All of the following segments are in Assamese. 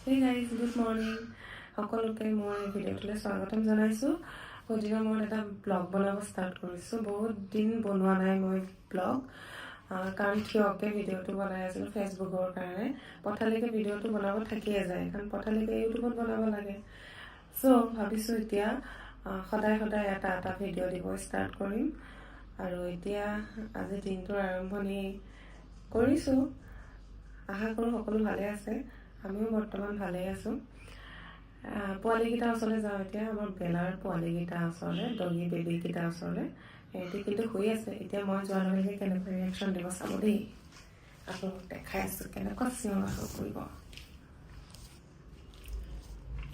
Hey guys, good morning. সকলোকে মই ভিডিঅ'টোলৈ স্বাগতম জনাইছোঁ। বহুদিনৰ মূৰত এটা ব্লগ বনাব ষ্টাৰ্ট কৰিছোঁ। বহুত দিন বনোৱা নাই মই ব্লগ, কাৰণ থিয়কে ভিডিঅ'টো বনাই আছিলোঁ ফেচবুকৰ কাৰণে। পথালিকে ভিডিঅ'টো বনাব থাকিয়ে যায়, কাৰণ পথালিকে ইউটিউবত বনাব লাগে। চ' ভাবিছোঁ এতিয়া সদায় এটা ভিডিঅ' দিব ষ্টাৰ্ট কৰিম। আৰু এতিয়া আজি দিনটোৰ আৰম্ভণি কৰিছোঁ। আশা কৰোঁ সকলো ভালে আছে। আমিও বৰ্তমান ভালেই আছোঁ। পোৱালীকেইটাৰ ওচৰলৈ যাওঁ এতিয়া। আমাৰ বেলাৰ পোৱালীকেইটা ওচৰলৈ, ডগী বেবীকেইটাৰ ওচৰলৈ। সিহঁতি কিন্তু শুই আছে। এতিয়া মই যোৱাৰ লগে লগে কেনেকৈ ৰিয়েকশ্যন দিব চাব দেই। আপোনালোক দেখাই আছোঁ কেনেকুৱা চিঞৰ বাখৰ কৰিব।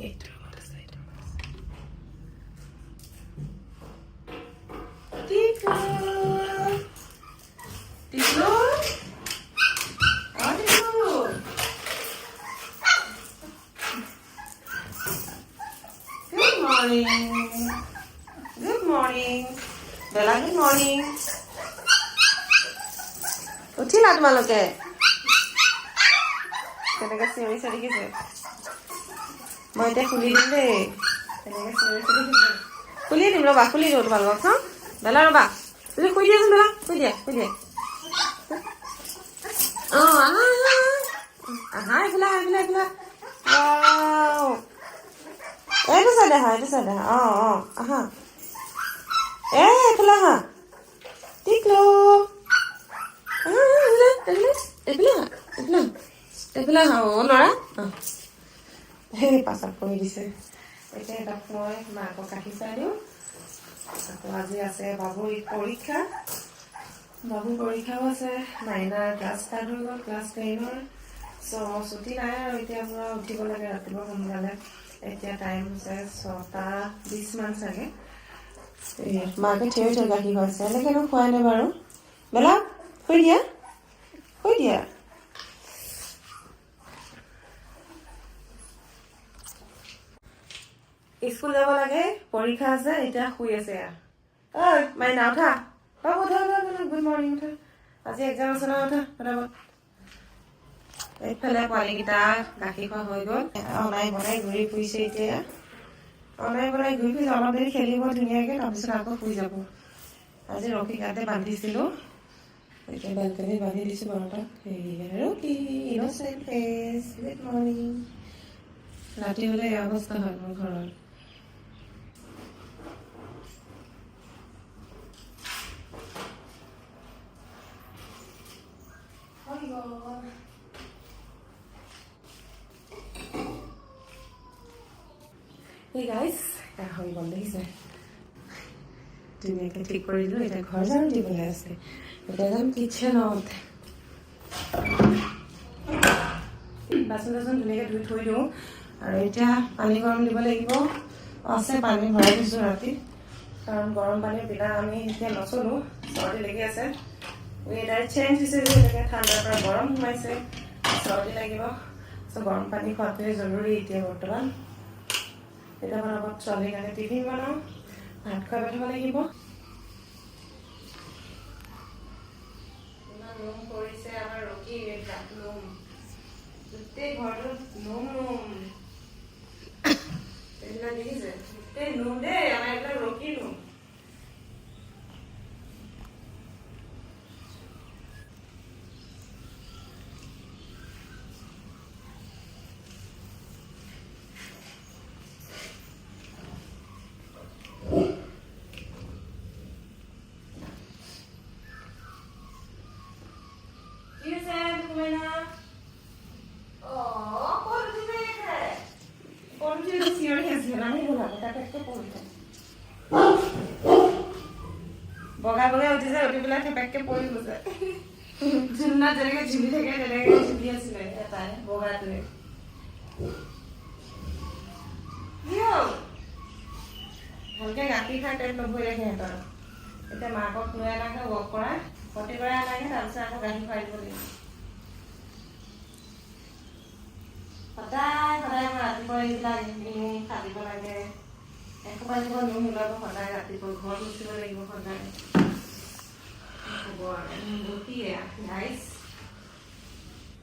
এইটো ৰুমত আছে, এইটো ৰুমত আছে। Good morning. Bella, good morning. উঠিলা তোমালোকে? কেনেকৈ চিঞৰিছে দেখিছে? মই এতিয়া খুলি দিম দেই। কেনেকৈ চিঞৰিছে দেখিছে? খুলি দিম ৰ'বা, খুলি দিওঁ তোমালোকক হা? বেলা ৰ'বা, তুমি শুই দিয়াচোন বেলা, শুই দিয়া। অঁ আহা এইফালে এইটো চাইডে আহা, অঁ আহা। এইফালে আহা। টিকলো এইফালে আহা অঁ ল'ৰা। সেই পাছত কৰি দিছে। এতিয়া এটা মই মাকক কাটি চাই দিওঁ। আকৌ আজি আছে বাবুৰ পৰীক্ষা। বাবুৰ পৰীক্ষাও আছে। মাইনাৰ ক্লাছ ষ্টাৰ্ট হৈ গ'ল, ক্লাছ 10ৰ। চ' ছুটি নাই আৰু এতিয়া পৰা উঠিব লাগে ৰাতিপুৱা সোনকালে। এতিয়া টাইম হৈছে 6:20 মান চাগে। মাকে থিয় গাখীৰ খুৱাইছে। এনেকৈনো খুৱাই নাই বাৰু। বেলা শুই দিয়া। স্কুল যাব লাগে, পৰীক্ষা আছে, এতিয়া শুই আছে। ঐ মাইনা উঠা। গুড মৰ্ণিং উঠা। আজি এক্সাম আছে নহয়, উঠা ফটাফট। এইফালে পোৱালীকেইটা গাখীৰ খোৱা হৈ গ'ল। অনাই বনাই ঘূৰি ফুৰিছে এতিয়া। অলপ দেৰি খেলিব ধুনীয়াকৈ, তাৰপিছত আকৌ শুই যাব। আজি ৰখি গাতে বান্ধিছিলোঁ। এতিয়া বেলকনিত বান্ধি দিছোঁ বাৰু তাক। ৰকি ইন'চেণ্ট ফেচ, গুড মৰ্ণিং। ৰাতি হ'লে এই অৱস্থা হয় মোৰ ঘৰত। Hey guys, হৈ গ'ল দেখিছে। ধুনীয়াকৈ ঠিক কৰি দিলোঁ। এতিয়া ঘৰ ঝাৰু দিবলৈ আছে। এতিয়া যাম কিটচেনত। বাচন ধুনীয়াকৈ ধুই থৈ দিওঁ। আৰু এতিয়া পানী গৰম দিব লাগিব। আছে পানী ভৰাই দিছোঁ ৰাতি, কাৰণ গৰম পানীৰ বিনা আমি এতিয়া নচলোঁ। চৰ্দি লাগি আছে। ৱেডাৰ চেঞ্জ হৈছে যে, এনেকৈ ঠাণ্ডাৰ পৰা গৰম সোমাইছে, চৰ্দি লাগিব। চ' গৰম পানী খোৱাটোৱে জৰুৰী এতিয়া বৰ্তমান। এতিয়া পৰাপত ছোৱালীৰ কাৰণে টিফিন বনাওঁ, ভাত খুৱাই পঠাব লাগিব। ইমান নোম কৰিছে আমাৰ ৰকি, নোম গোটেই ঘৰটোত নোম। এইবিলাক দেখিছে? গোটেই নোম দেই, আমাৰ এইবিলাক ৰকি নোম। বগা উঠিছে, উঠি পেলাই থেপেককে পৰি গৈছে। ঝুলনাত যেনেকে ঝুলি থাকে তেনেকে ঝুলি আছিলে এটাই বগাটোৱে। ভালকে গাখীৰ খাই পেট নভৰিলে সিহঁতৰ। এতিয়া মাকক লৈ আনাকে ৱক কৰাই, প্ৰতিবাৰে আনাকে, তাৰপিছত আকৌ গাখীৰ খুৱাই দিব লাগিব। সদায় মই ৰাতিপুৱা এইবিলাক নোম খালিব লাগে। এসোপা নোম ওলাব সদায় ৰাতিপুৱা। ঘৰ মুচিব লাগিব সদায়। হ'ব আৰু গাইছ।